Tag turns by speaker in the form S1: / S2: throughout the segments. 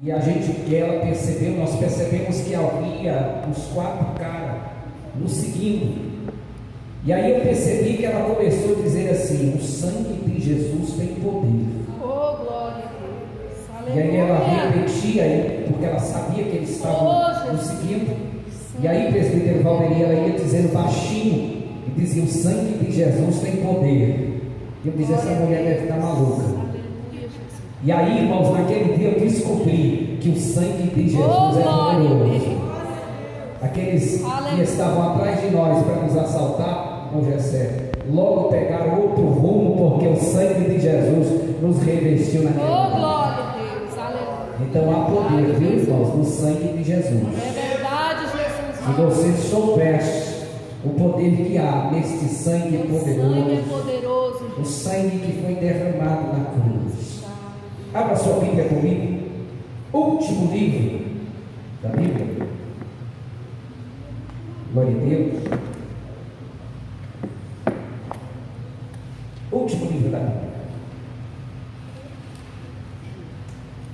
S1: E ela percebeu, nós percebemos que havia uns 4 caras nos seguindo. E aí eu percebi que ela começou a dizer assim: o sangue de Jesus tem poder.
S2: Oh, glória a Deus. Aleluia.
S1: E aí ela repetia, porque ela sabia que eles estavam nos seguindo. E aí, presbítero Valderi, ela ia dizendo baixinho e dizia: o sangue de Jesus tem poder. E eu dizia: essa mulher deve estar maluca. E aí, irmãos, naquele dia eu descobri que o sangue de Jesus é poderoso. Aqueles que estavam atrás de nós para nos assaltar, irmão Gessé, logo pegaram outro rumo, porque o sangue de Jesus nos revestiu naquele dia.
S2: Oh, glória a Deus. Aleluia.
S1: Então há poder, viu, irmãos, no sangue de Jesus.
S2: É verdade, Jesus.
S1: Se você soubesse o poder que há neste sangue poderoso,
S2: O sangue é poderoso,
S1: o sangue que foi derramado na cruz. Abra sua Bíblia comigo. Último livro da Bíblia. Glória a Deus. Último livro da Bíblia.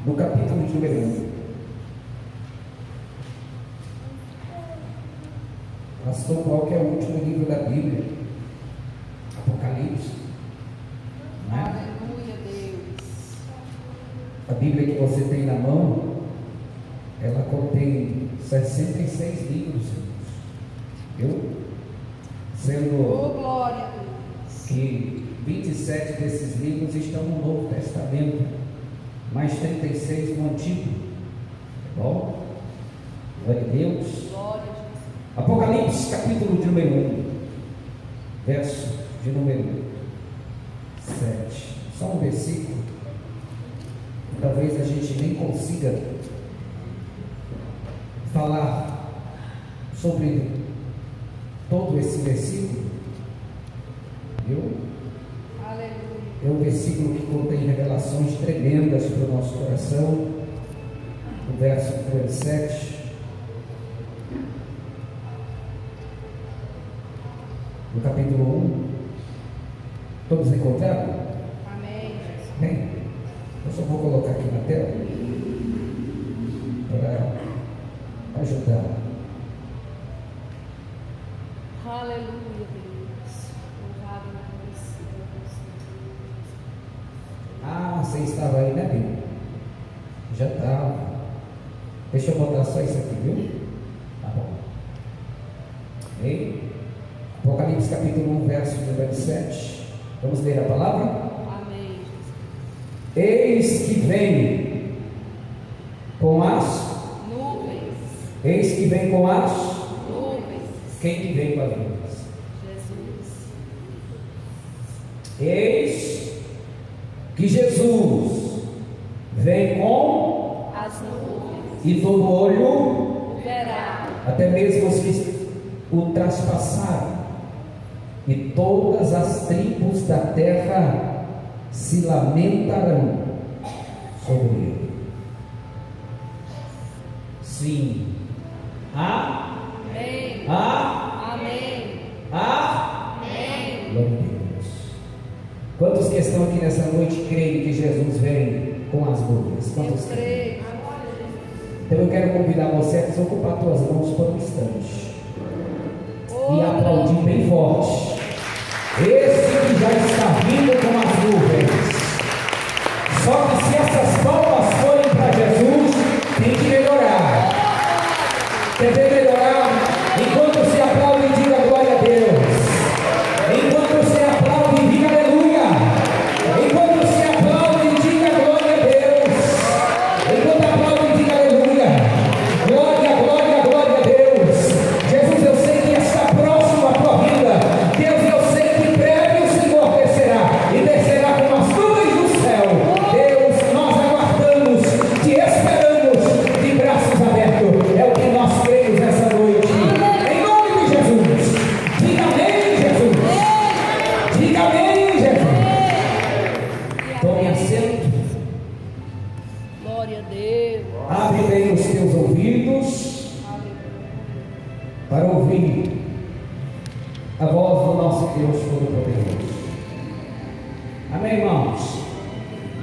S1: No capítulo de número 1. Pastor, qual que é o último livro da Bíblia? Apocalipse. Não é?
S2: Aleluia, Deus.
S1: A Bíblia que você tem na mão, ela contém 66 livros, viu? Sendo
S2: Oh, glória a Deus.
S1: que 27 desses livros estão no Novo Testamento, mais 36 no Antigo. Tá bom? Glória a Deus.
S2: Glória a Jesus.
S1: Apocalipse, capítulo de número 1, verso de número 7. Só um versículo. Talvez a gente nem consiga falar sobre todo esse versículo, viu?
S2: Aleluia.
S1: É um versículo que contém revelações tremendas para o nosso coração. O verso 7. No capítulo 1. Todos encontraram?
S2: Amém, Jesus.
S1: Bem, eu só vou colocar aqui na tela para ajudar.
S2: Aleluia, Deus. Louvado seja Deus.
S1: Ah, você estava aí, né, Bíblia? Já estava. Deixa eu botar só isso aqui, viu? Tá bom. Ok? Apocalipse capítulo 1, verso número 7. Vamos ler a palavra?
S2: Amém, Jesus.
S1: Eis que vem com as
S2: Nuvens.
S1: Eis que vem com as
S2: Nuvens.
S1: Quem que vem com as nuvens?
S2: Jesus.
S1: Eis que Jesus vem com
S2: As nuvens.
S1: e todo olho,
S2: Verá.
S1: até mesmo os que o traspassaram, e todas as tribos da terra se lamentarão sobre ele. Sim.
S2: Amém.
S1: Amém.
S2: Amém.
S1: Glória a Deus. Quantos que estão aqui nessa noite creem que Jesus vem com as nuvens? Quantos
S2: Eu
S1: creem?
S2: creio.
S1: Então eu quero convidar você a desocupar tuas mãos por um instante e aplaudir bem forte esse que já está vindo com as nuvens. Só que se essas palmas forem para Jesus, tem que melhorar. Quer ver melhorar? Enquanto se aplaude, diga glória a Deus. Enquanto se aplaude, diga aleluia. Enquanto se aplaude, diga glória a Deus. Enquanto aplaude, diga aleluia. Glória, glória, glória a Deus. Jesus, eu sei que está próximo à tua vida. Deus, eu sei que breve o Senhor descerá e descerá com as nuvens do céu. Deus, nós aguardamos, te esperamos de braços abertos. É o que nós cremos nessa noite. Em nome de Jesus. Diga amém, Jesus. Diga amém, Jesus. Tome assento.
S2: Glória a Deus.
S1: Abre bem os teus ouvidos para ouvir a voz do nosso Deus Todo-Poderoso. Amém, irmãos?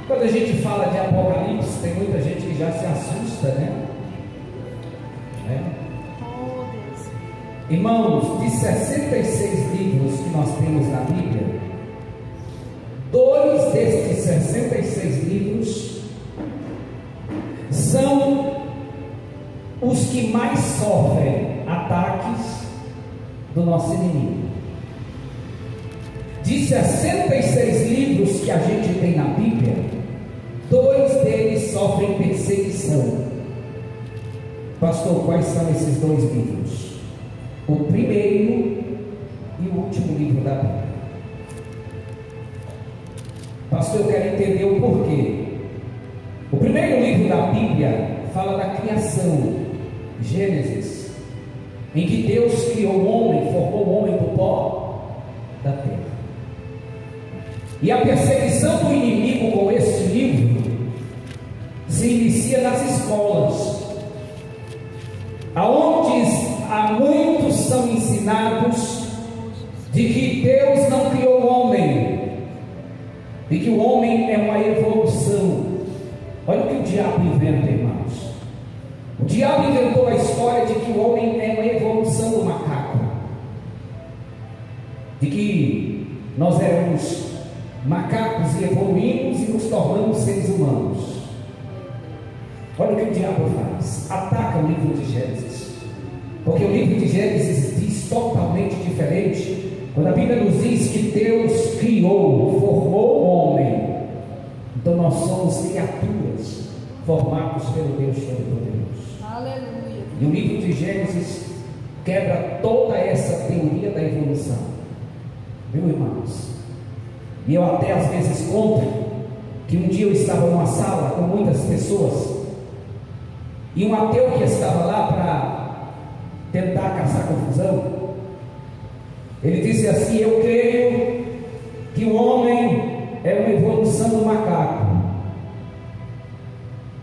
S1: Quando a gente fala de Apocalipse, tem muita gente que já se assusta, né?
S2: Oh, Deus.
S1: Irmãos, de 66 livros que nós temos na Bíblia, 2 destes 66 livros são os que mais sofrem ataques do nosso inimigo. De 66 livros que a gente tem na Bíblia, 2 deles sofrem perseguição. Pastor, quais são esses 2 livros? O primeiro e o último livro da Bíblia. Pastor, eu quero entender o porquê. O primeiro livro da Bíblia fala da criação, Gênesis, em que Deus criou o homem, formou o homem do pó da terra. E a perseguição do inimigo com esse livro se inicia nas escolas, aonde muitos são ensinados de que Deus não criou o homem, de que o homem é uma evolução. Olha o que o diabo inventa, irmãos. O diabo inventou a história de que o homem é uma evolução do macaco, de que nós éramos macacos e evoluímos e nos tornamos seres humanos. Olha o que o diabo faz: ataca o livro de Gênesis, porque o livro de Gênesis diz totalmente diferente. Quando a Bíblia nos diz que Deus criou, formou o homem, então nós somos criaturas formados pelo Deus Todo-Poderoso.
S2: Aleluia.
S1: E o livro de Gênesis quebra toda essa teoria da evolução, viu, irmãos? E eu até às vezes conto que um dia eu estava numa sala com muitas pessoas, e um ateu que estava lá para tentar caçar confusão, ele disse assim: eu creio que o homem é uma evolução do macaco.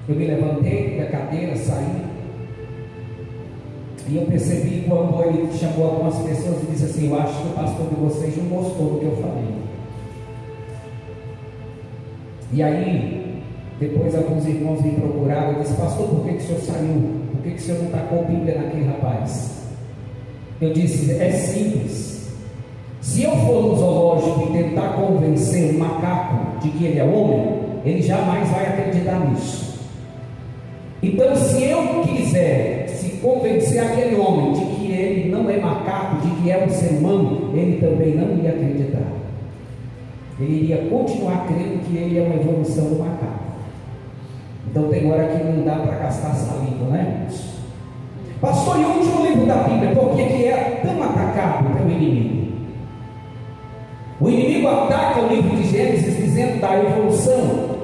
S1: Eu me levantei da cadeira, saí, e eu percebi quando ele chamou algumas pessoas e disse assim: eu acho que o pastor de vocês não gostou do que eu falei. E aí, depois alguns irmãos me procuraram e disseram: pastor, por que o senhor saiu? Por que o senhor não tacou a Bíblia naquele rapaz? Eu disse: é simples. Se eu for no zoológico e tentar convencer um macaco de que ele é homem, ele jamais vai acreditar nisso. Então, se eu quiser se convencer aquele homem de que ele não é macaco, de que é um ser humano, ele também não ia acreditar. Ele iria continuar crendo que ele é uma evolução do macaco. Então tem hora que não dá para gastar saliva, né, irmãos? Pastor, e o último livro da Bíblia, por que é tão atacado pelo inimigo? O inimigo ataca o livro de Gênesis dizendo da evolução.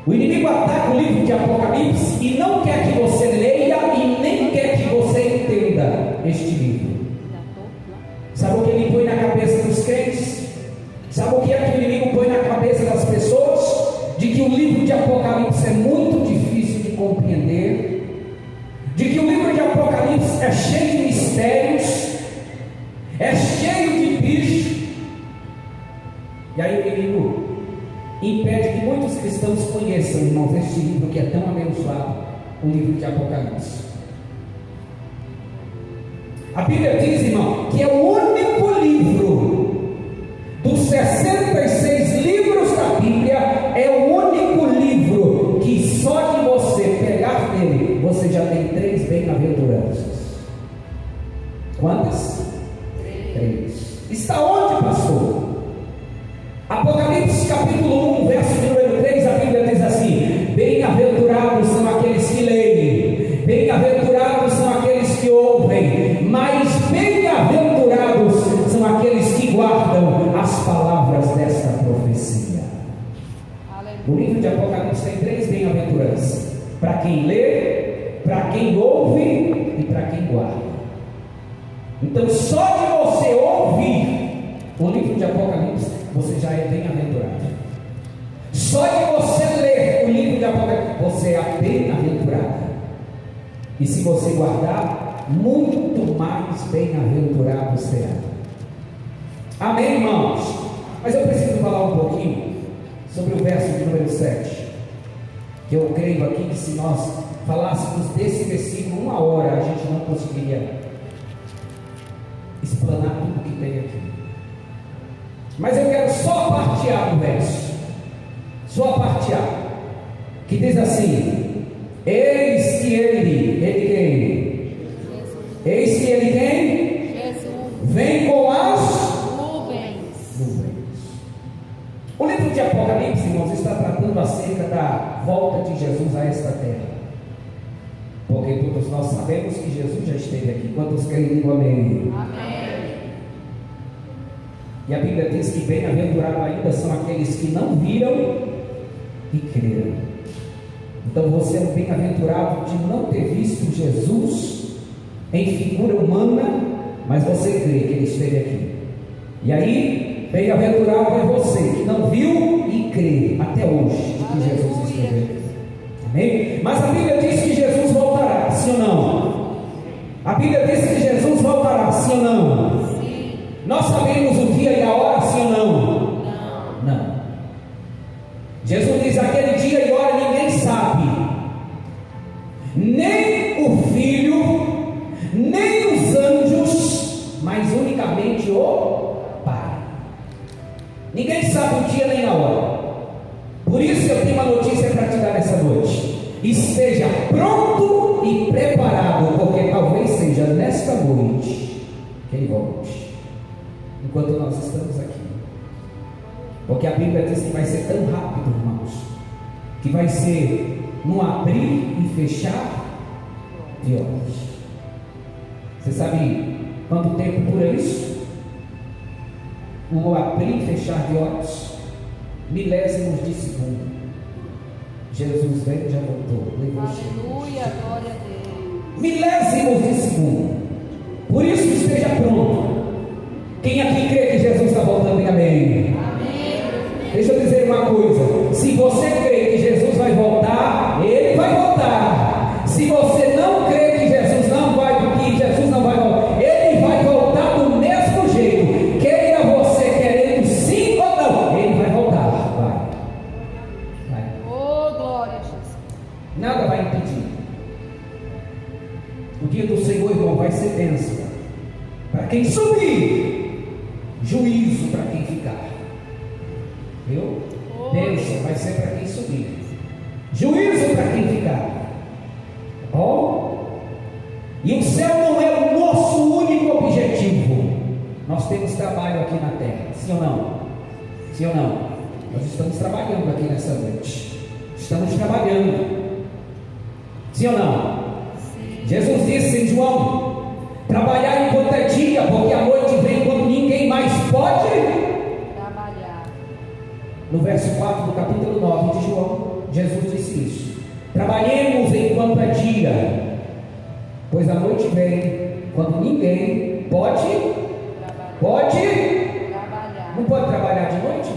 S1: O inimigo ataca o livro de Apocalipse e não quer que você leia e nem quer que você entenda este livro. Sabe o que ele põe na cabeça dos crentes? Sabe o que é que o inimigo põe na cabeça das pessoas? De que o livro de Apocalipse é muito difícil de compreender, de que o livro de Apocalipse é cheio de mistérios, é cheio de bichos. E aí o inimigo impede que muitos cristãos conheçam, irmãos, este livro que é tão abençoado, o livro de Apocalipse. A Bíblia diz, irmão, que é o único livro dos 66 livros da Bíblia, é o único livro que só de você pegar nele, você já tem 3 bem-aventuranças. Quantas? 3. Está onde, pastor? Apocalipse capítulo 1, verso número 3, a Bíblia diz assim: bem-aventurados são aqueles que leem, bem-aventurados são aqueles que ouvem, mas bem-aventurados são aqueles que guardam as palavras desta profecia. O livro de Apocalipse tem 3 bem-aventuranças: para quem lê, para quem ouve e para quem guarda. Então, só de você ouvir o livro de Apocalipse, você já é bem-aventurado. Só de você ler o livro de Apocalipse, você é bem-aventurado. E se você guardar, muito mais bem-aventurado será. Amém, irmãos? Mas eu preciso falar um pouquinho sobre o verso de número 7. Que eu creio aqui que se nós falássemos desse versículo 1 hora, a gente não conseguiria explanar tudo que tem aqui. Mas eu quero só partear o verso, só partear, que diz assim: eis que ele quem? Jesus. Eis que ele quem? Jesus. Vem com as nuvens. O livro de Apocalipse, irmãos, está tratando acerca da volta de Jesus a esta terra, porque todos nós sabemos que Jesus já esteve aqui. Quantos creem? Digo amém. Amém. E a Bíblia diz que bem-aventurado ainda são aqueles que não viram e creram. Então você é um bem-aventurado de não ter visto Jesus em figura humana, mas você crê que ele esteve aqui. E aí, bem-aventurado é você que não viu e crê até hoje de que Jesus esteve aqui. Amém? Mas a Bíblia diz que Jesus voltará, sim ou não? A Bíblia diz que Jesus voltará, sim ou não? Nós sabemos o dia e a hora, sim ou não? Não. Jesus diz: aquele dia e hora ninguém sabe, nem o Filho, nem os anjos, mas unicamente o Pai. Ninguém sabe o dia nem a hora. Por isso eu tenho uma notícia para te dar nessa noite: esteja pronto e preparado, porque talvez seja nesta noite que ele volte, enquanto nós estamos aqui. Porque a Bíblia diz que vai ser tão rápido, irmãos, que vai ser num abrir e fechar de olhos. Você sabe quanto tempo dura isso? O abrir e fechar de olhos, milésimos de segundo. Jesus veio e já voltou.
S2: Aleluia, glória a Deus.
S1: Milésimos de segundo. Por isso esteja pronto. Quem aqui crê que Jesus está voltando, diga amém. Amém. Deixa eu dizer uma coisa: se você crê que Jesus vai voltar, ele vai voltar. Se você não crê que Jesus não vai voltar, ele vai voltar do mesmo jeito. Queira você querendo sim ou não, ele vai voltar. Vai.
S2: Oh, glória a Jesus.
S1: Nada vai impedir. O dia do Senhor, irmão, vai ser bênção para quem subir, juízo para quem ficar. Viu? Bênção vai ser para quem subir, juízo para quem ficar. Bom? E o céu não é o nosso único objetivo. Nós temos trabalho aqui na terra, sim ou não? Sim ou não? Nós estamos trabalhando aqui nessa noite. Estamos trabalhando. Sim ou não? Sim. Jesus disse em João: trabalhar enquanto é dia, porque a noite vem quando ninguém mais pode
S2: trabalhar.
S1: No verso 4 do capítulo 9 de João, Jesus disse isso: trabalhemos enquanto é dia, pois a noite vem quando ninguém pode trabalhar. Não pode trabalhar de noite,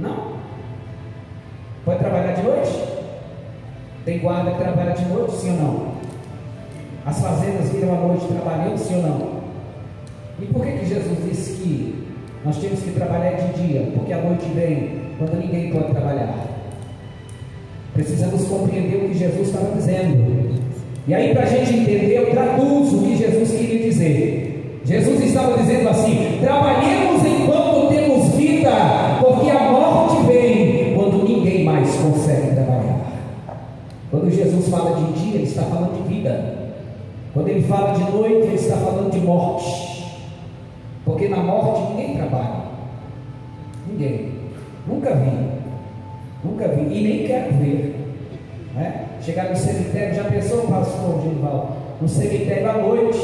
S1: não? Pode trabalhar de noite? Tem guarda que trabalha de noite, sim ou não? As fazendas viram a noite trabalhando, sim ou não? E por que Jesus disse que nós temos que trabalhar de dia? Porque a noite vem quando ninguém pode trabalhar. Precisamos compreender o que Jesus estava dizendo. E aí, para a gente entender, eu traduzo o que Jesus queria dizer. Jesus estava dizendo assim: trabalhemos enquanto temos vida, porque a morte vem quando ninguém mais consegue trabalhar. Quando Jesus fala de dia, ele está falando de vida. Quando ele fala de noite, ele está falando de morte. Porque na morte ninguém trabalha. Ninguém. Nunca vi e nem quero ver, né? Chegar no cemitério, já pensou, pastor Genival, no cemitério à noite,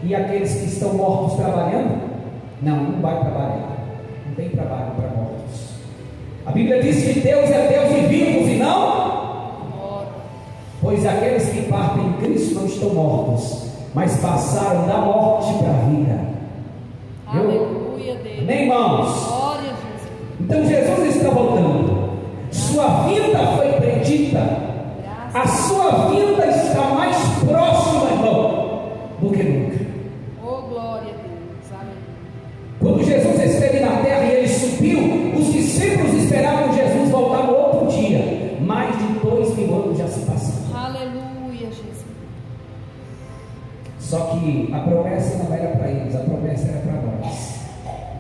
S1: e aqueles que estão mortos trabalhando? Não vai trabalhar. Não tem trabalho para mortos. A Bíblia diz que Deus é Deus de vivos e não? Pois aqueles que partem em Cristo não estão mortos, mas passaram da morte para a vida.
S2: Aleluia, Deus.
S1: Amém, irmãos?
S2: Glória a Jesus.
S1: Então Jesus está voltando. Sua vinda foi predita. A sua vinda está mais próxima, irmão, do que nunca.
S2: Oh, glória a Deus. Amém.
S1: Quando Jesus esteve na terra e ele subiu, os discípulos esperavam Só que a promessa não era para eles, a promessa era para nós.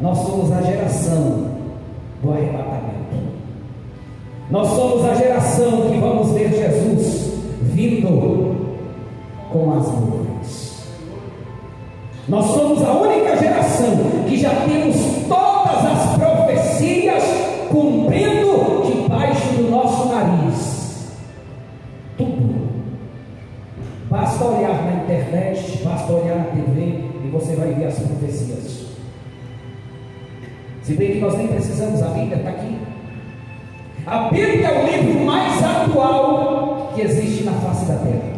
S1: Nós somos a geração do arrebatamento. Nós somos a geração que vamos ver Jesus vindo com as nuvens. Nós somos a única geração que já temos todas as profecias cumprindo debaixo do nosso nariz. Tudo. Basta olhar na internet, basta olhar na TV e você vai ver as profecias. Se bem que nós nem precisamos, a Bíblia está aqui. A Bíblia é o livro mais atual que existe na face da terra.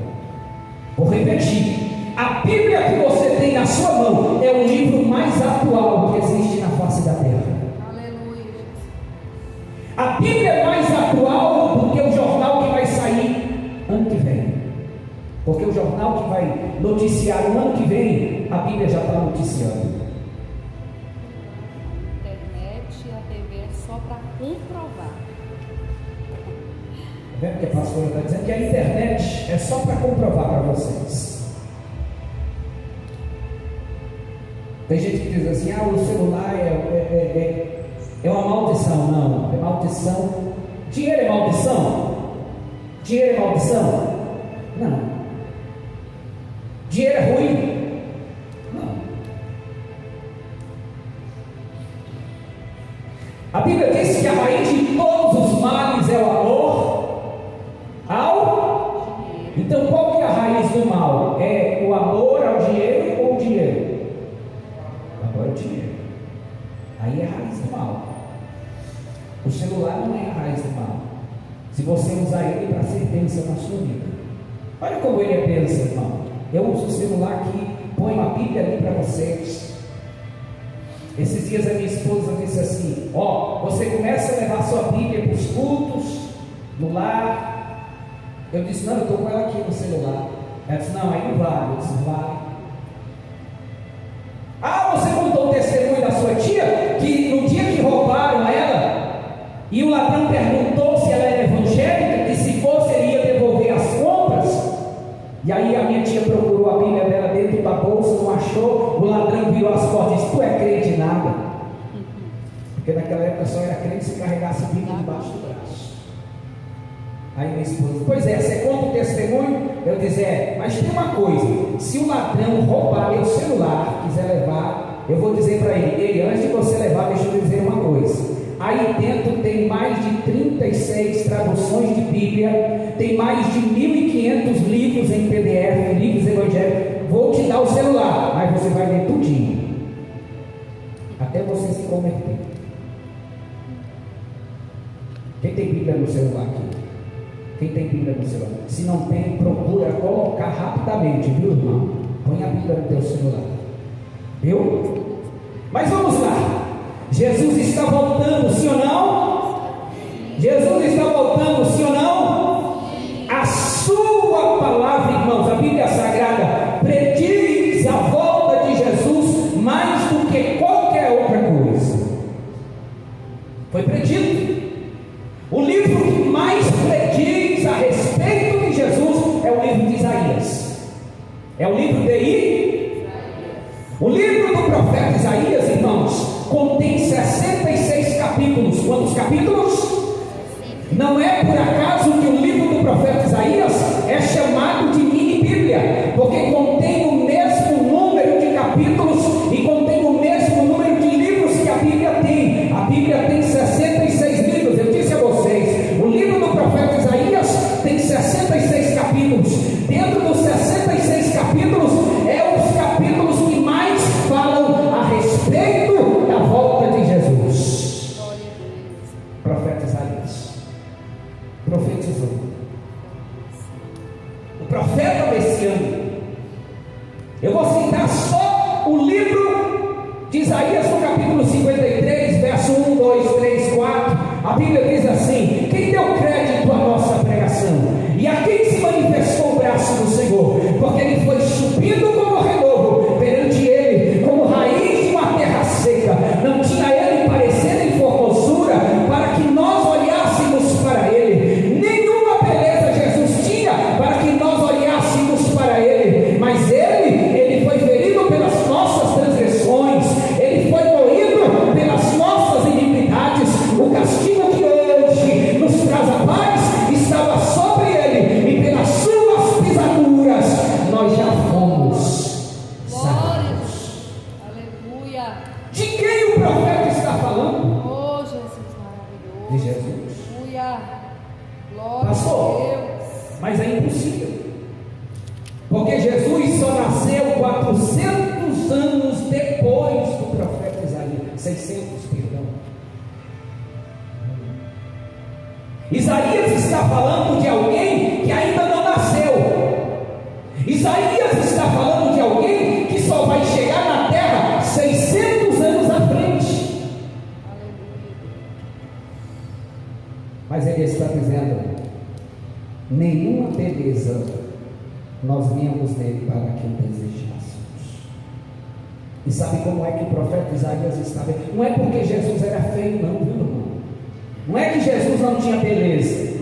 S1: Vou repetir. A Bíblia que você tem na sua mão é o livro mais atual que existe na face da terra.
S2: Aleluia.
S1: A Bíblia é mais atual do que o jornal que vai sair ano que vem. Porque o jornal que vai noticiar o ano que vem, a Bíblia já está noticiando.
S2: A internet e a TV é só para comprovar.
S1: Está vendo que a pastora está dizendo que a internet é só para comprovar para vocês. Tem gente que diz assim, o celular é uma maldição. Não, é maldição. Dinheiro é maldição? Dinheiro é maldição? Não. Dinheiro é ruim? Não. A Bíblia diz que a raiz de todos os males é o amor ao dinheiro. Então qual que é a raiz do mal? É o amor ao dinheiro ou o dinheiro? Agora o dinheiro. Aí é a raiz do mal. O celular não é a raiz do mal. Se você usar ele para ser bênção na sua vida. Olha como ele é bênção, irmão. Eu uso o celular aqui, ponho a Bíblia ali para vocês. Esses dias a minha esposa disse assim: você começa a levar sua Bíblia para os cultos, no lar. Eu disse: não, eu estou com ela aqui no celular. Ela disse: não, aí não vale. Eu disse: vale. Você contou o testemunho da sua tia, que no dia que roubaram ela, e o ladrão perguntou se ela era evangélica, e se fosse ele ia devolver as compras. E aí a minha tia procurou a Bíblia dela dentro da bolsa, não achou, o ladrão virou as costas e disse: tu é crente em nada. Porque naquela época só era crente se carregasse a Bíblia debaixo do braço. Aí minha esposa: pois é, você conta o testemunho? Eu disse: mas tem uma coisa, se o ladrão roubar meu celular, quiser levar, eu vou dizer para ele: antes de você levar, deixa eu dizer uma coisa. Aí dentro tem mais de 36 traduções de Bíblia, tem mais de 1.500 livros em PDF, livros evangélicos. Vou te dar o celular, mas você vai ler tudinho, até você se converter. Quem tem Bíblia no celular aqui? Quem tem Bíblia no celular? Se não tem, procura colocar rapidamente, viu, irmão? Põe a Bíblia no teu celular, viu? Mas vamos lá. Jesus está voltando, sim ou não? Jesus está voltando, sim ou não? A sua palavra, irmãos, a Bíblia Sagrada prediz a volta de Jesus mais do que qualquer outra coisa. Foi predito. O livro que mais prediz a respeito de Jesus é o livro de Isaías. É o livro de Isaías. O livro do profeta Isaías, irmãos, contém 66 capítulos. Quantos capítulos? Não é por acaso que o livro do profeta Isaías é chamado de mini Bíblia, porque contém o mesmo número de capítulos e contém o mesmo número de livros que a Bíblia tem. A Bíblia tem 66 livros. Eu disse a vocês, o livro do profeta Isaías tem 66 capítulos. Dentro dos 66 capítulos é os capítulos que mais falam a respeito da volta de Jesus. Profeta Isaías profetizou. O profeta messiânico. Eu vou citar só o livro de Isaías no capítulo 53, verso 1, 2, 3, 4. A Bíblia diz assim: quem deu crédito à nossa pregação? E a quem se manifestou o braço do Senhor? Porque ele foi subindo como renovo perante ele, como raiz de uma terra seca. Não tinha ele parecendo em formosura, para que nós olhássemos para ele. Nenhuma beleza Jesus tinha para que nós olhássemos para ele. Mas ele impossível. Porque Jesus só nasceu 400 anos depois do profeta Isaías. 600, perdão. Isaías está falando de alguém que ainda não nasceu. Isaías está falando de alguém que só vai chegar na terra 600 anos à frente. Mas ele está dizendo: nenhuma beleza nós víamos nele para que o desejássemos. E sabe como é que o profeta Isaías estava? Não é porque Jesus era feio, não, viu, irmão? Não é que Jesus não tinha beleza.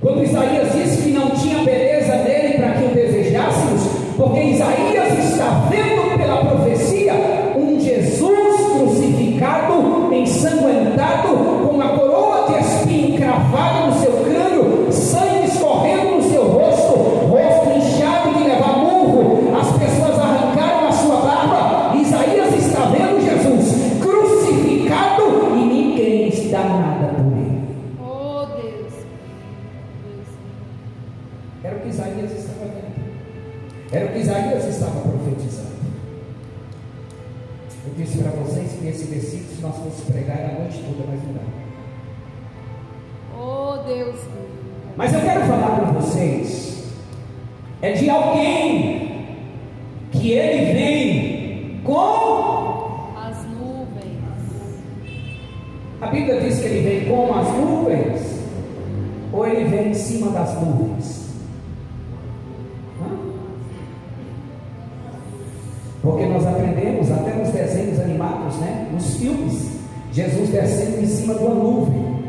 S1: Quando Isaías disse que não tinha beleza nele para que o desejássemos, porque Isaías está vendo pela profecia um Jesus crucificado, ensanguentado, com uma coroa de espinho cravada no seu crânio, sangue escorrendo no seu rosto, rosto inchado de levar murro, as pessoas arrancaram a sua barba. Isaías está vendo Jesus crucificado e ninguém dá nada por ele.
S2: Oh Deus.
S1: Era o que Isaías estava vendo. Era o que Isaías estava profetizando. Eu disse para vocês que esse versículo, se nós fosse pregar a noite toda, mas não dá.
S2: Oh Deus.
S1: Mas eu quero falar com vocês é de alguém que ele vem com
S2: as nuvens.
S1: A Bíblia diz que ele vem com as nuvens, ou ele vem em cima das nuvens? Porque nós aprendemos até nos desenhos animados, né? Nos filmes, Jesus descendo em cima de uma nuvem,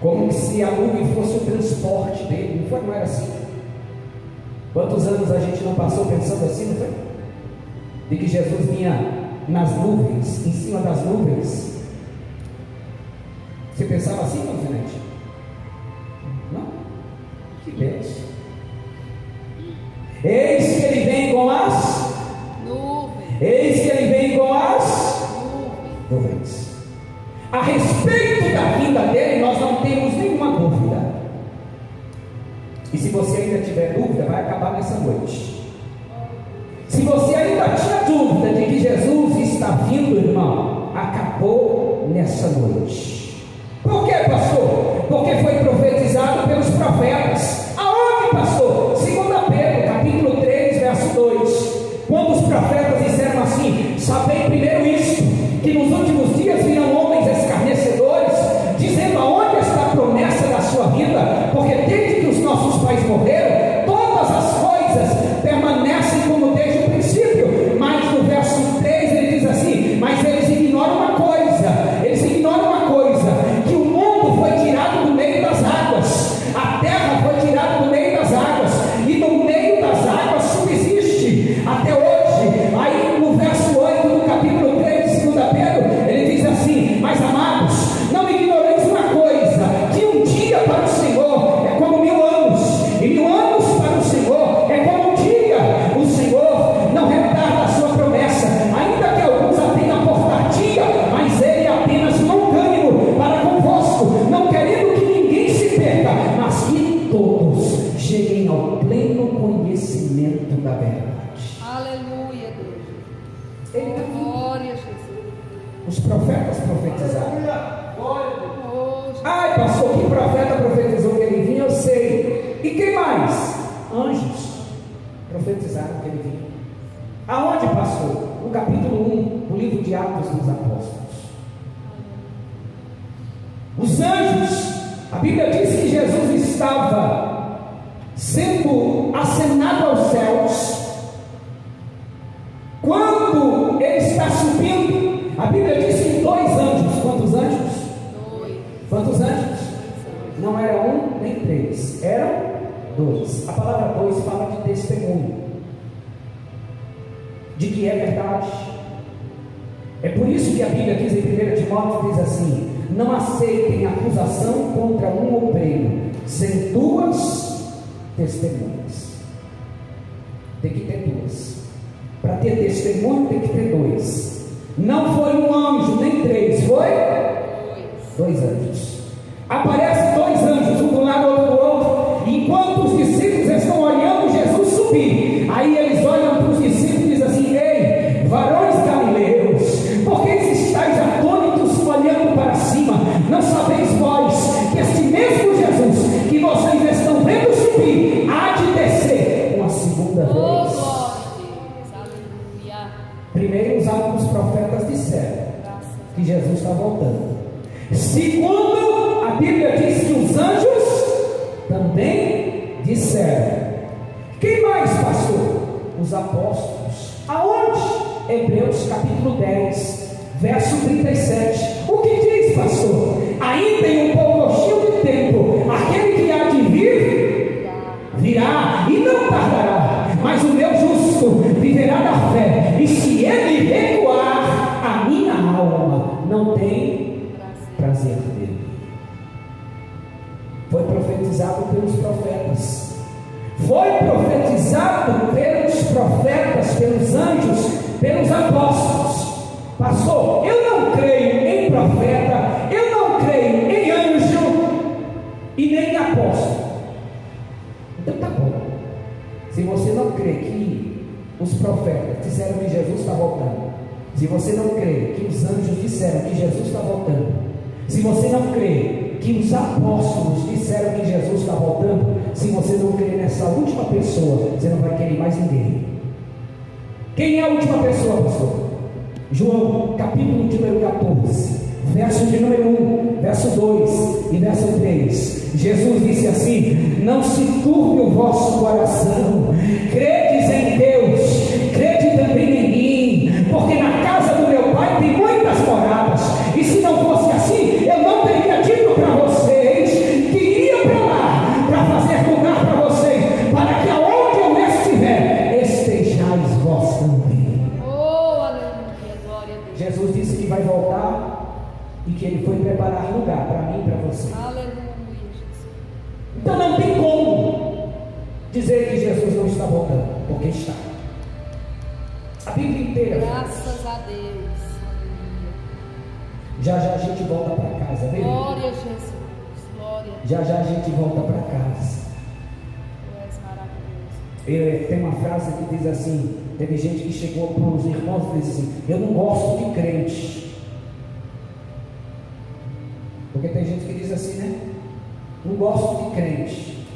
S1: como se a nuvem fosse o transporte dele. Não foi? Não era assim? Quantos anos a gente não passou pensando assim, não foi? De que Jesus vinha nas nuvens, em cima das nuvens. Você pensava assim, não, Zenete? Não? Que bênção. Eis que ele vem com as nuvens. Eis que ele vem com as nuvens. A respeito da vinda dele, nós não temos nenhuma dúvida. E se você ainda tiver dúvida, vai acabar nessa noite. Se você ainda tinha dúvida de que Jesus está vindo, irmão, acabou nessa noite. Por quê, pastor? Porque foi profetizado pelos profetas. Aonde, pastor? 2 Pedro, capítulo 3, verso 2. Quando os profetas disseram assim: sabei primeiro isto, que nos últimos dias virão homens escarnecedores, dizendo aonde está a promessa da sua vida, porque desde que os nossos pais morreram, todas as coisas permanecem como desde o princípio. Mas no verso 3 ele diz assim: mas eles ignoram uma coisa, que o mundo foi tirado do meio das águas, a terra foi tirada do meio das águas, e no meio das águas subsiste até hoje. Aí no verso 8 do capítulo 3 de 2 Pedro, ele diz assim: mas amados, não ignoreis uma coisa, que um dia para o Senhor é como 1000 anos, e 1000 anos para o Senhor é como um dia. O Senhor não retarda a sua promessa, ainda que alguns a tenham por tardia, mas ele é apenas longânimo para convosco, não querendo que ninguém se perca, mas que todos cheguem ao pleno conhecimento da verdade.
S2: Aleluia, Deus. Glória a Jesus.
S1: Os profetas profetizaram.
S2: Oh,
S1: Ai, pastor, que profeta profetizou que ele vinha? Eu sei. E quem mais? Anjos profetizaram que ele vinha. Aonde, pastor? No capítulo 1 do livro de Atos dos Apóstolos. Os anjos, a Bíblia diz que Jesus estava sendo ascenado aos céus. Quando ele está subindo, a Bíblia diz que 2 anjos. Quantos anjos?
S2: 2.
S1: Quantos anjos? Não era 1 nem 3, eram 2. A palavra 2 fala de testemunho, de que é verdade. É por isso que a Bíblia diz em 1 Timóteo, diz assim: não aceitem acusação contra um obreiro sem 2 testemunhas. Tem que ter 2. Para ter testemunho tem que ter 2. Não foi 1 anjo nem 3, foi 2 anjos. Aparece 2 anjos, um do lado, outro do outro. vir, há de descer uma segunda
S2: Oh,
S1: vez.
S2: glória a Deus. Aleluia.
S1: Primeiro, os profetas disseram que Jesus está voltando. Segundo, a Bíblia diz que os anjos também disseram. Quem mais, pastor? Os apóstolos. Aonde? Hebreus capítulo 10, verso 37. O que diz, pastor? Ainda em um pouquinho de tempo, aquele que há de vir, virá e não tardará, mas o meu justo viverá da fé, e se ele recuar, a minha alma não tem prazer nele. Foi profetizado pelos profetas, foi profetizado pelos profetas, pelos anjos, pelos apóstolos. Pastor, eu não creio em profeta, eu não creio em anjo e nem em apóstolo. Então tá bom. Se você não crê que os profetas disseram que Jesus está voltando, se você não crê que os anjos disseram que Jesus está voltando, se você não crê que os apóstolos disseram que Jesus está voltando, se você não crê nessa última pessoa, você não vai querer mais ninguém. Quem é a última pessoa, pastor? João, capítulo de número 14, verso de número 1, verso 2 e verso 3. Jesus disse assim: não se turbe o vosso coração, credes em Deus, crede também em mim, porque na casa do meu Pai tem muitas moradas, e se não fosse assim, eu não teria dito para vocês que iria para lá, para fazer lugar para vocês, para que aonde eu estiver, estejais vós também.
S2: Oh, aleluia, glória a Deus.
S1: Jesus disse que vai voltar e que ele foi preparar lugar para mim e para você.
S2: Aleluia, Jesus.
S1: Então não tem como dizer que Jesus não está voltando, porque está. A Bíblia inteira.
S2: Graças a Deus. Aleluia.
S1: Já a gente volta para casa, vem?
S2: Glória a Jesus. Glória a Deus.
S1: Já a gente volta para casa.
S2: Tu és maravilhoso.
S1: Tem uma frase que diz assim: teve gente que chegou para os irmãos e disse assim: eu não gosto de crente. Porque tem gente que diz assim, né? Não gosto de crente.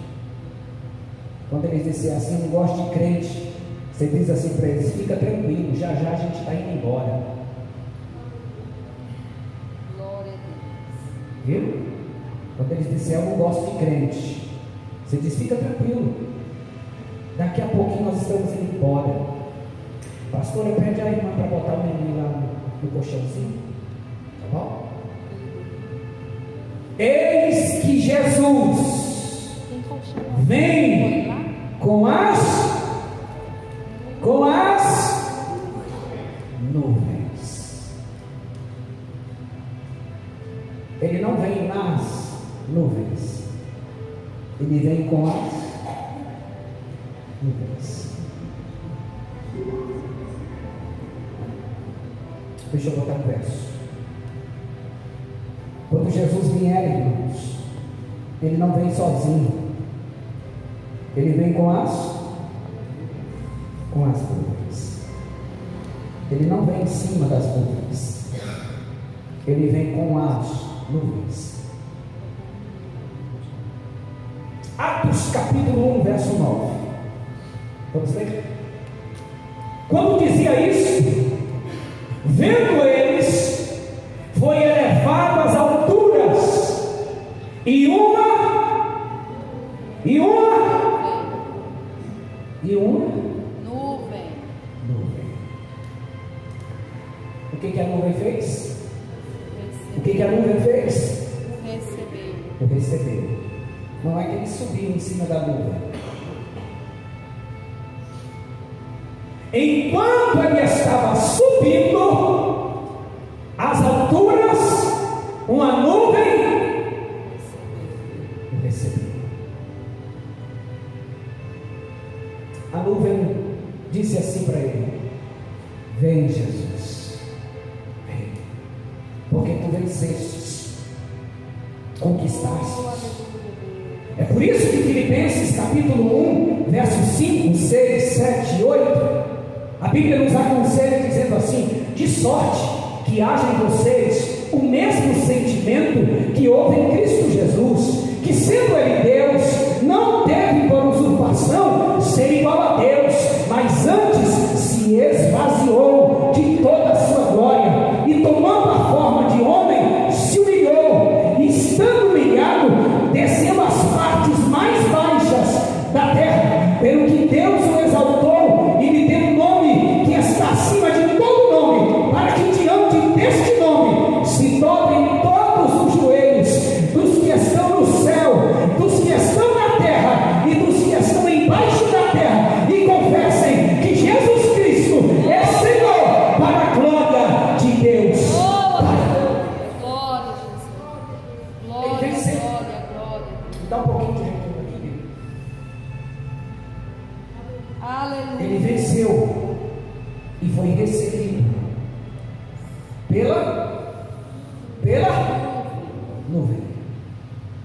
S1: Quando eles disserem assim, não gosto de crente, você diz assim para eles: fica tranquilo, já a gente está indo embora.
S2: Glória a Deus.
S1: Viu? Quando eles disserem eu não gosto de crente, você diz: fica tranquilo, daqui a pouquinho nós estamos indo embora. Pastora, pede a irmã para botar o menino lá no colchãozinho, tá bom? Eis que Jesus vem com as nuvens. Ele não vem nas nuvens, ele vem com as nuvens. Deixa eu botar um verso. Quando Jesus vier, irmãos, ele não vem sozinho, ele vem com as nuvens. Ele não vem em cima das nuvens, ele vem com as nuvens. Atos capítulo 1, verso 9. Vamos ler? Quando dizia isso, vendo eles, foi elevado às alturas, e uma
S2: Nuvem.
S1: O que a nuvem fez? O que a nuvem fez? Recebeu. Não é que ele subiu em cima da nuvem. Enquanto ele estava subindo às alturas, uma nuvem recebeu. A nuvem disse assim para ele: vem, Jesus, vem, porque tu venceste, conquistaste. É por isso que Filipenses capítulo 1, versos 5, 6, 7 e 8, a Bíblia nos aconselha dizendo assim: de sorte que haja em vocês o mesmo sentimento que houve em Cristo Jesus, que sendo ele Deus, não teve por Ele venceu e foi recebido pela nuvem.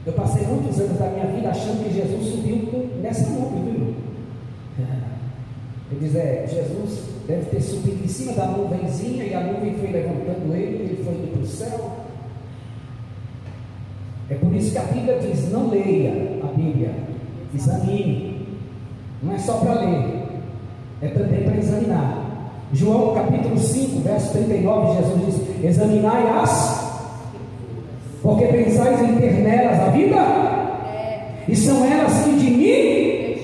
S1: Eu passei muitos anos da minha vida achando que Jesus subiu nessa nuvem, viu? Eu dizia, Jesus deve ter subido em cima da nuvenzinha e a nuvem foi levantando ele, ele foi indo para o céu. É por isso que a Bíblia diz: não leia a Bíblia, examine. Não é só para ler, é também para examinar. João capítulo 5, verso 39, Jesus diz: examinai-as, porque pensais em ter nelas a vida, e são elas que de mim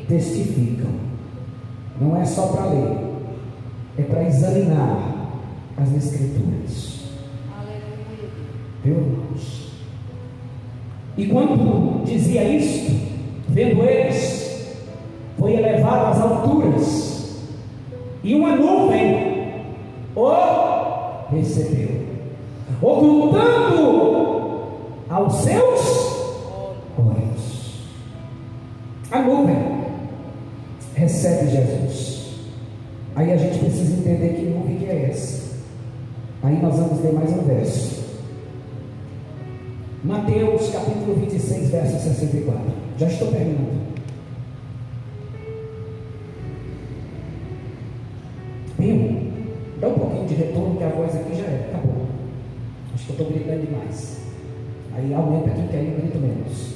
S1: testificam. Não é só para ler, é para examinar as Escrituras.
S2: Aleluia.
S1: Viu, irmãos? E quando dizia isto, vendo eles, foi elevado às alturas, e uma nuvem o recebeu, ocultando aos seus olhos. A nuvem recebe Jesus. Aí a gente precisa entender que nuvem que é essa. Aí nós vamos ler mais um verso. Mateus capítulo 26, verso 64. Já estou terminando. Viu? Dá um pouquinho de retorno, que a voz aqui já é. Acabou. Acho que eu estou gritando demais. Aí aumenta aqui, que aí eu grito menos.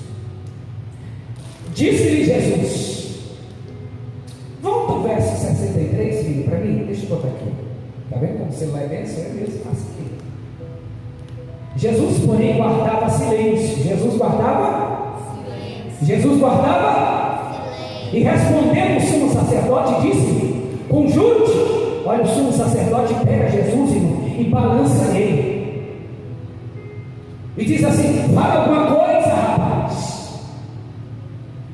S1: Disse-lhe Jesus. Vamos para o verso 63, filho, para mim? Deixa eu botar aqui. Está vendo como o celular é benção? Eu mesmo faço aqui. Jesus, porém, guardava silêncio. Jesus guardava silêncio. Jesus guardava silêncio. E respondendo o sumo sacerdote, disse: conjure-te. Olha, o sumo sacerdote pega Jesus e balança ele. E diz assim: fala alguma coisa, rapaz.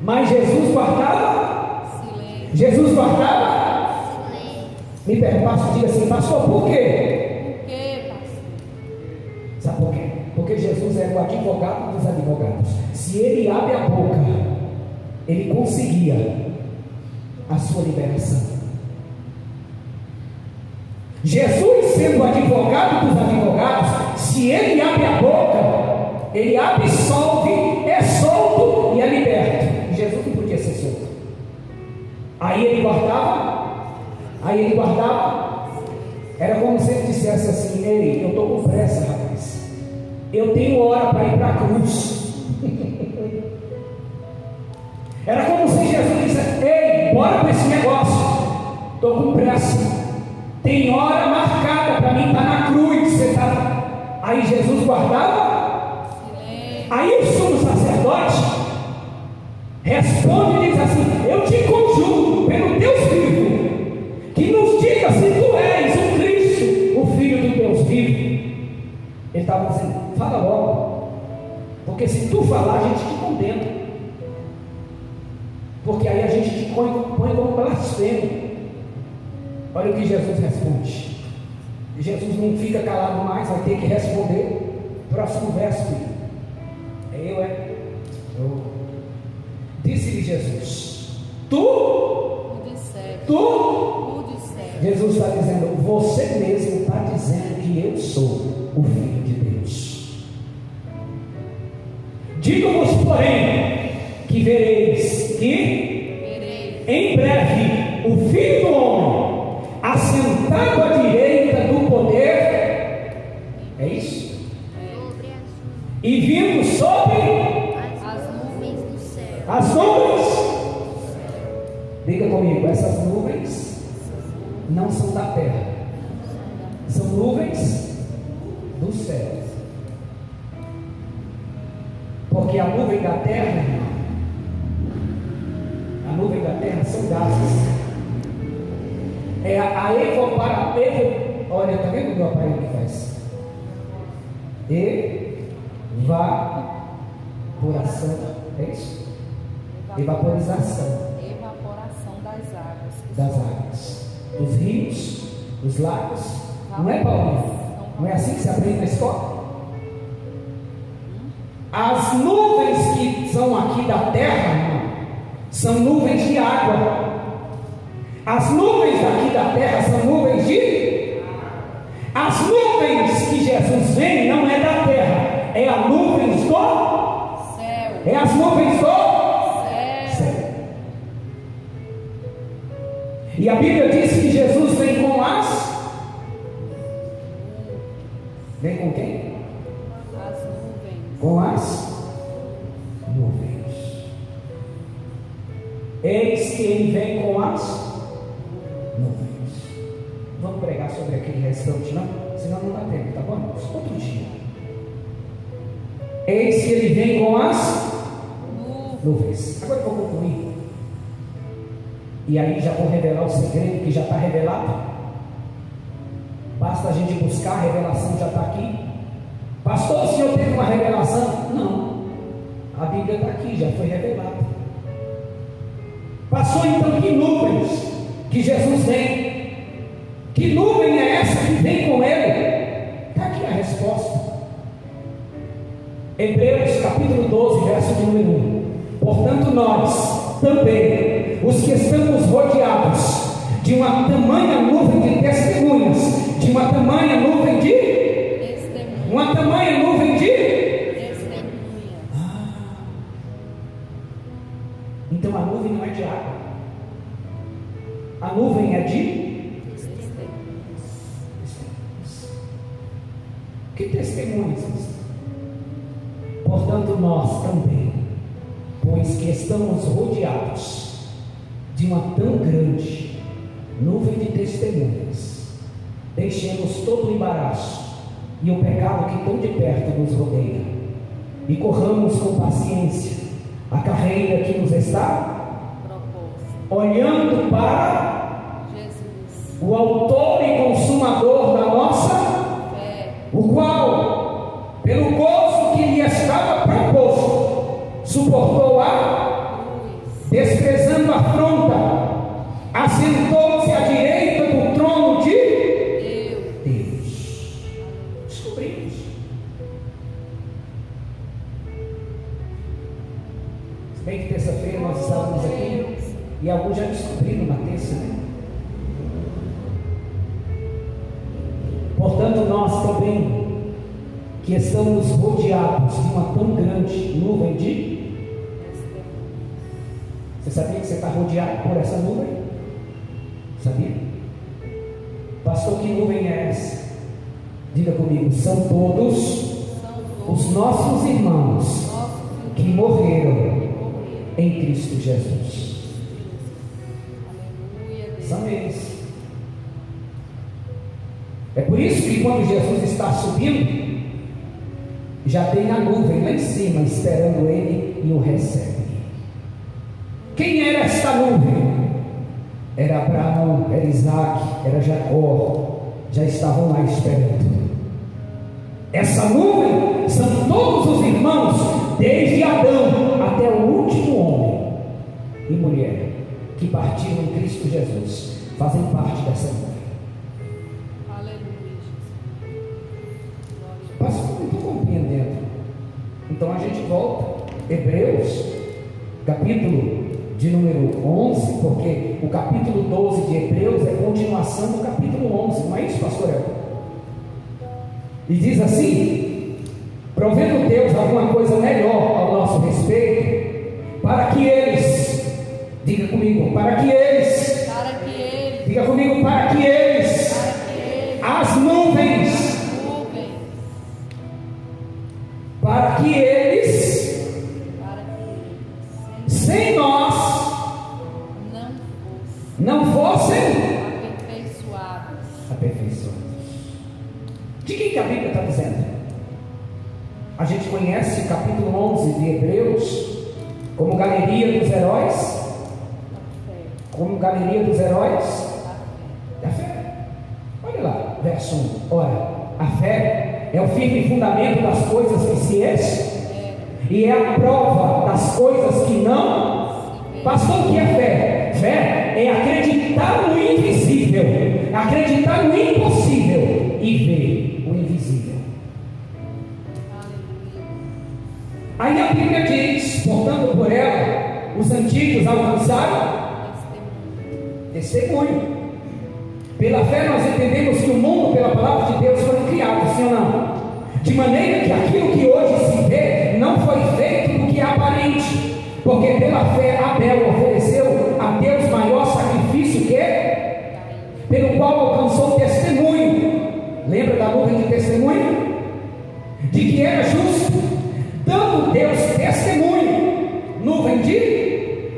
S1: Mas Jesus guardava silêncio. Jesus guardava silêncio. Me pergunta, diga assim: pastor, por quê? Sabe por quê? Porque Jesus é o advogado dos advogados. Se ele abre a boca, ele conseguia a sua liberação. Jesus, sendo o advogado dos advogados, se ele abre a boca, ele absolve, é solto e é liberto. Jesus não podia ser solto. Aí ele guardava. Era como se ele dissesse assim: ei, eu estou com pressa, rapaz. Eu tenho hora para ir para a cruz. Era como se Jesus dissesse: ei, bora para esse negócio. Estou com pressa. Tem hora marcada para mim estar na cruz. Você tá... Aí Jesus guardava. Aí o sumo sacerdote responde e diz assim: eu te conjuro pelo Deus vivo, que nos diga se tu és o Cristo, o Filho do Deus vivo. Ele estava dizendo: fala logo, porque se tu falar, a gente te condena, porque aí a gente te põe como blasfemo. Olha o que Jesus responde. Jesus não fica calado mais, vai ter que responder. Próximo verso, filho. Disse-lhe Jesus: tu disseste. Jesus está dizendo: você mesmo está dizendo que eu sou o Filho de Deus. Digo-vos, porém, que vereis que em breve o Filho do Homem, assentado à direita do poder, é isso? E vindo sobre as nuvens do céu. As nuvens, diga comigo, essas nuvens não são da terra, são nuvens do céu. Porque a nuvem da terra, a nuvem da terra são gases. É a olha, está vendo o meu aparelho que faz? Evaporação, é isso? Evaporização das águas, dos rios, dos lagos. Não é, Paulinho? Não é assim que se aprende na escola? As nuvens que são aqui da terra, irmão, são nuvens de água. As nuvens daqui da terra são nuvens de... As nuvens que Jesus vem não é da terra, é as nuvens do
S2: céu.
S1: É as nuvens do céu. E a Bíblia diz que Jesus vem com as... Vem com quem?
S2: As nuvens.
S1: Com as nuvens. Eis que ele vem com as nuvens. Vamos pregar sobre aquele restante, não? Senão não dá tempo, tá bom? Outro dia. Eis que ele vem com as nuvens. Agora eu vou concluir. E aí já vou revelar o segredo que já está revelado. Basta a gente buscar, a revelação já está aqui. Pastor, o senhor teve uma revelação? Não. A Bíblia está aqui, já foi revelada. Passou então que nuvens que Jesus vem. Que nuvem é essa que vem com ele? Está aqui a resposta. Hebreus capítulo 12, verso de número 1. Portanto nós também, os que estamos rodeados de uma tamanha nuvem de testemunhas, de uma tamanha nuvem de testemunhas. Uma tamanha nuvem de testemunhas. Então a nuvem não é de água. A nuvem é de que testemunhas? Portanto nós também, pois que estamos rodeados de uma tão grande nuvem de testemunhas, deixemos todo o embaraço e o pecado que tão de perto nos rodeia, e corramos com paciência a carreira que nos está proposta, olhando para Jesus, o autor e consumador da nossa fé, o qual, pelo gozo que lhe estava proposto, suportou a cruz, desprezando a afronta, assentou-se à direita do trono de Deus. Descobrimos. Se bem que terça-feira nós estávamos aqui e alguns já descobriram na terça, né? Portanto nós também, que estamos rodeados de uma tão grande nuvem de... Você sabia que você está rodeado por essa nuvem? Sabia? Pastor, que nuvem é essa? Diga comigo, são todos os nossos irmãos que morreram em Cristo Jesus. São eles. É por isso que quando Jesus está subindo, já tem a nuvem lá em cima esperando ele e o recebe. Quem era esta nuvem? Era Abraão, era Isaac, era Jacó, já estavam lá esperando. Essa nuvem são todos os irmãos, desde Adão até o último homem e mulher que partiram em Cristo Jesus, fazem parte dessa nuvem. Pastor, não estou compreendendo. Então a gente volta, Hebreus, capítulo de número 11, porque o capítulo 12 de Hebreus é continuação do capítulo 11, não é isso, pastor Elton? E diz assim: provendo Deus alguma coisa melhor ao nosso respeito, para que eles, diga comigo, para que eles, diga comigo, para que eles, as nuvens, para que eles, sem nós, não fossem aperfeiçoados. De que a Bíblia está dizendo? A gente conhece o capítulo 11 de Hebreus como galeria dos heróis, como galeria dos heróis da fé. Olha lá, verso 1. Ora, a fé é o firme fundamento das coisas que se esperam e é a prova das coisas que não. Pastor, o que é fé? Fé é acreditar no invisível, acreditar no impossível e ver o invisível. Aí a Bíblia diz, portanto por ela, os antigos alcançaram Testemunho. Pela fé nós entendemos que o mundo, pela palavra de Deus, foi criado, sim ou não? De maneira que aquilo que hoje se vê não foi feito do que é aparente, porque pela fé Abel ofereceu a Deus maior sacrifício pelo qual alcançou testemunho. Lembra da nuvem de testemunho? De que era justo, dando Deus testemunho, nuvem de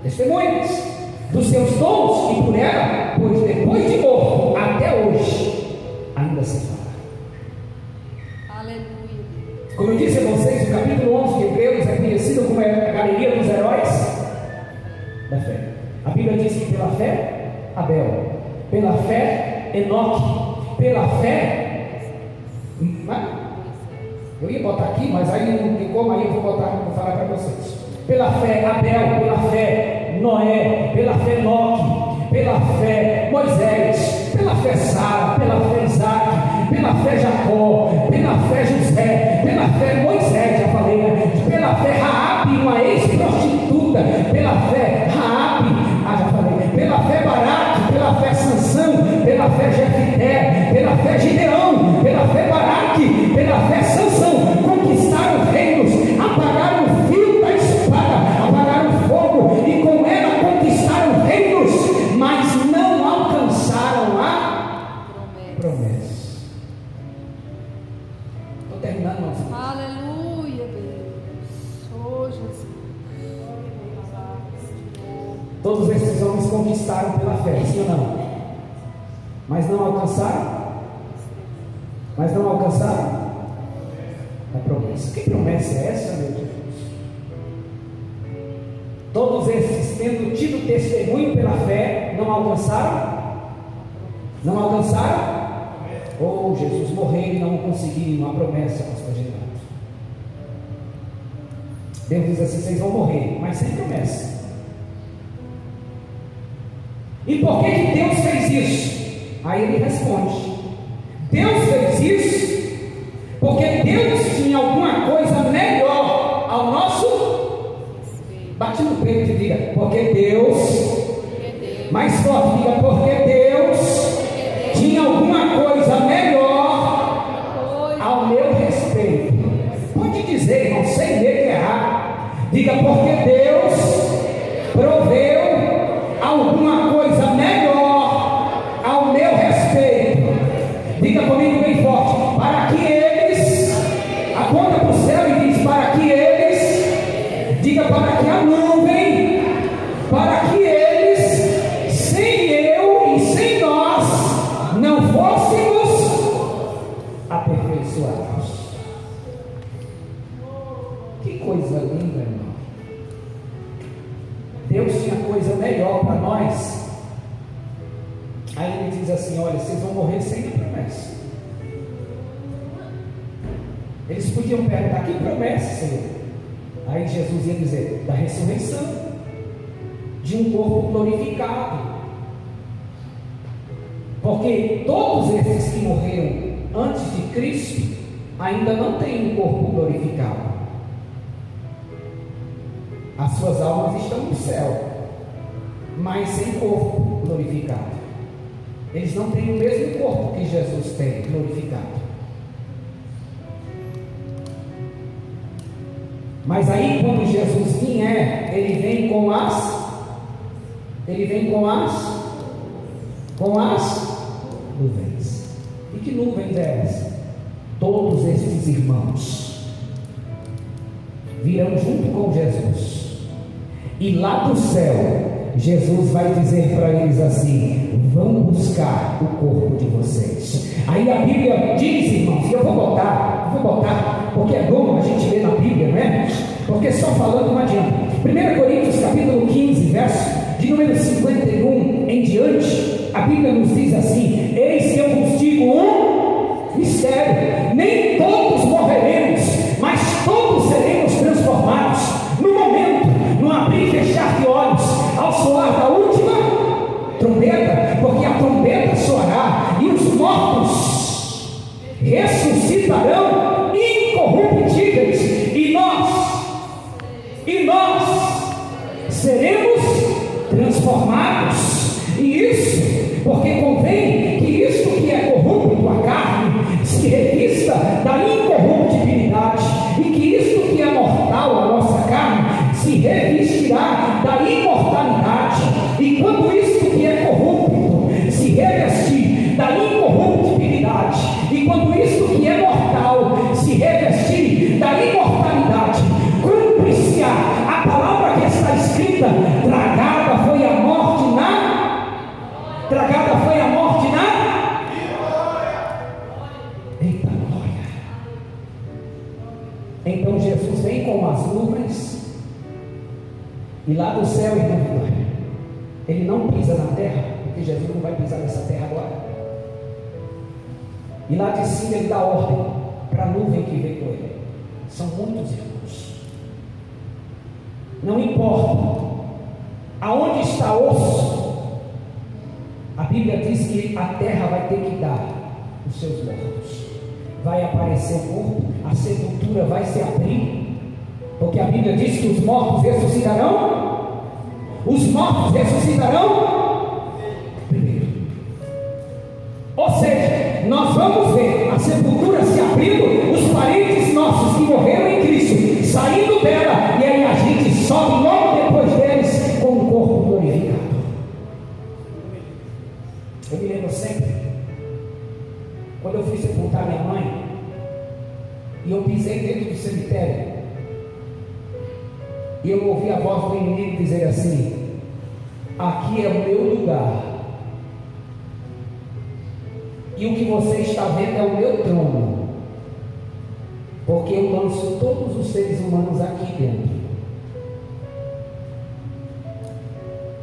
S1: testemunhas dos seus dons, e por ela, pois depois de morto, até hoje, ainda se fala.
S2: Aleluia.
S1: Como eu disse a vocês, o capítulo 11 de Hebreus é conhecido como a galeria dos heróis da fé. A Bíblia diz que pela fé, Abel, pela fé, Enoque, pela fé, eu ia botar aqui, mas aí não tem como, aí eu vou falar para vocês. Pela fé, Abel, pela fé, Noé, pela fé, Enoque, pela fé, Moisés, pela fé, Sara, pela fé, Isaac, pela fé, Jacó, pela fé, José, pela fé, Moisés, já falei, né? Pela fé, Raabe, uma ex-prostituta, pela fé, Raabe, já falei, pela fé, Baraque, pela fé, Sansão, pela fé, Jefité, pela fé, Gideão, pela fé, Baraque, pela fé, Sansão, conquistaram reinos, apagaram o fio da espada, apagaram o fogo, e com ela conquistaram reinos, mas não alcançaram a promessa. Estou terminando, irmãos.
S2: Aleluia, Deus. Oh, Jesus.
S1: Todos esses homens conquistaram pela fé, sim ou não? Mas não alcançaram? Mas não alcançaram a promessa. Que promessa é essa, meu Deus? Todos esses, tendo tido testemunho pela fé, não alcançaram? Não alcançaram? Oh, Jesus, morreram e não conseguiram a promessa, pastor Gerardo. Deus diz assim: vocês vão morrer, mas sem promessa. E por que Deus fez isso? Aí ele responde: Deus fez isso porque Deus tinha alguma coisa melhor ao nosso. Bate no peito e diga: porque Deus. Mais forte, diga: porque Deus tinha alguma coisa melhor ao meu respeito. Pode dizer, irmão, sem medo de errar. Diga: porque Deus proveu alguma coisa melhor ao meu respeito. Diga comigo bem forte: para que eles, aponta para o céu e diz: para que eles, diga: para que a nuvem, para que eles, sem eu e sem nós, não fôssemos aperfeiçoados. Que coisa linda, irmão. Deus tinha coisa melhor para nós. Aí ele diz assim: olha, vocês vão morrer sem a promessa. Eles podiam perguntar: que promessa, Senhor? Aí Jesus ia dizer: da ressurreição, de um corpo glorificado. Porque todos esses que morreram antes de Cristo ainda não têm um corpo glorificado. As suas almas estão no céu, mas sem corpo glorificado. Eles não têm o mesmo corpo que Jesus tem glorificado. Mas aí, quando Jesus vier, ele vem com as nuvens. E que nuvens é essa? Todos esses irmãos virão junto com Jesus, e lá do céu Jesus vai dizer para eles assim: vão buscar o corpo de vocês. Aí a Bíblia diz, irmãos, e eu vou botar, porque é bom a gente ler na Bíblia, não é? Porque só falando não adianta. 1 Coríntios capítulo 15, verso de número 51 em diante, a Bíblia nos diz assim: eis que eu vos digo um mistério, nem todos morreremos, mas todos seremos transformados, no momento, no abrir e fechar de olhos, ao soar da última trombeta, porque a trombeta soará, e os mortos ressuscitarão incorruptíveis, e nós seremos transformados. E isso, porque convém que isto que é corrupto, a carne, se revista da incorruptibilidade, e que isto que é mortal, a nossa carne, se revestirá da imortalidade. E quando isto que é corrupto se revestir da incorruptibilidade, e quando isto que é mortal se revestir da imortalidade, cumpre-se a palavra que está escrita: tragada foi a morte na eita glória. Então Jesus vem com as nuvens, e lá do céu, irmão Vitória, ele não pisa na terra, porque Jesus não vai pisar nessa terra agora. E lá de cima ele dá ordem para a nuvem que vem com ele. São muitos irmãos. Não importa aonde está osso, a Bíblia diz que a terra vai ter que dar os seus mortos. Vai aparecer o corpo, a sepultura vai se abrir, porque a Bíblia diz que os mortos ressuscitarão. Os mortos ressuscitarão primeiro. Ou seja, nós vamos ver a sepultura se abrindo, os parentes nossos que morreram em Cristo saindo dela, e aí a gente sobe logo depois deles com o corpo glorificado. Eu me lembro sempre, quando eu fui sepultar minha mãe, e eu pisei dentro do cemitério, e eu ouvi a voz do inimigo dizer assim: aqui é o meu lugar, e o que você está vendo é o meu trono, porque eu lanço todos os seres humanos aqui dentro.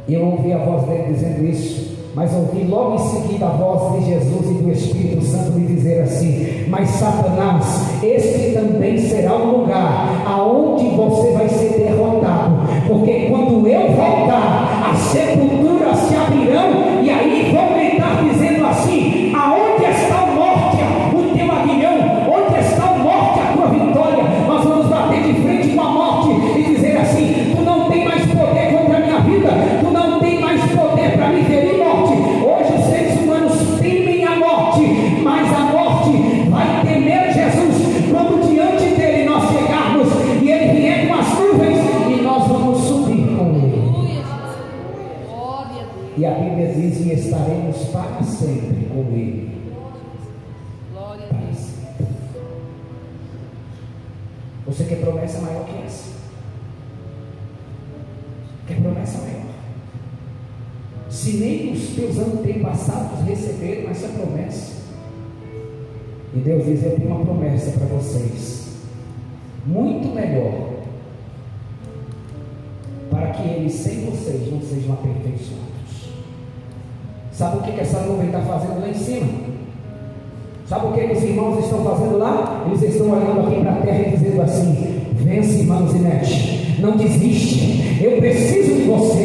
S1: E eu ouvi a voz dele dizendo isso, mas ouvi logo em seguida a voz de Jesus e do Espírito Santo me dizer assim: mas Satanás, este também será um lugar aonde você vai ser derrotado, porque quando eu voltar, as sepulturas se abrirão, e aí vão estar dizendo assim: aonde está a morte, o teu aguilhão? Onde está a morte, a tua vitória? Nós vamos bater de frente com a morte e dizer assim: tu não tem mais poder contra a minha vida, tu não tem mais poder para me ferir, morte. Hoje os seres humanos temem a morte, mas a morte vai temer Jesus quando diante dele nós chegarmos e ele vier com as nuvens e nós vamos subir com ele. E a Bíblia diz: e estaremos para sempre com ele. Para sempre. Você quer promessa maior que essa? Quer promessa maior? Se nem os teus antepassados receberam essa promessa, e Deus diz: eu tenho uma promessa para vocês, muito melhor, para que eles sem vocês não sejam aperfeiçoados. Sabe o que essa nuvem está fazendo lá em cima? Sabe o que os irmãos estão fazendo lá? Eles estão olhando aqui para a terra e dizendo assim: vence, irmãos, e mete, não desiste, eu preciso de você.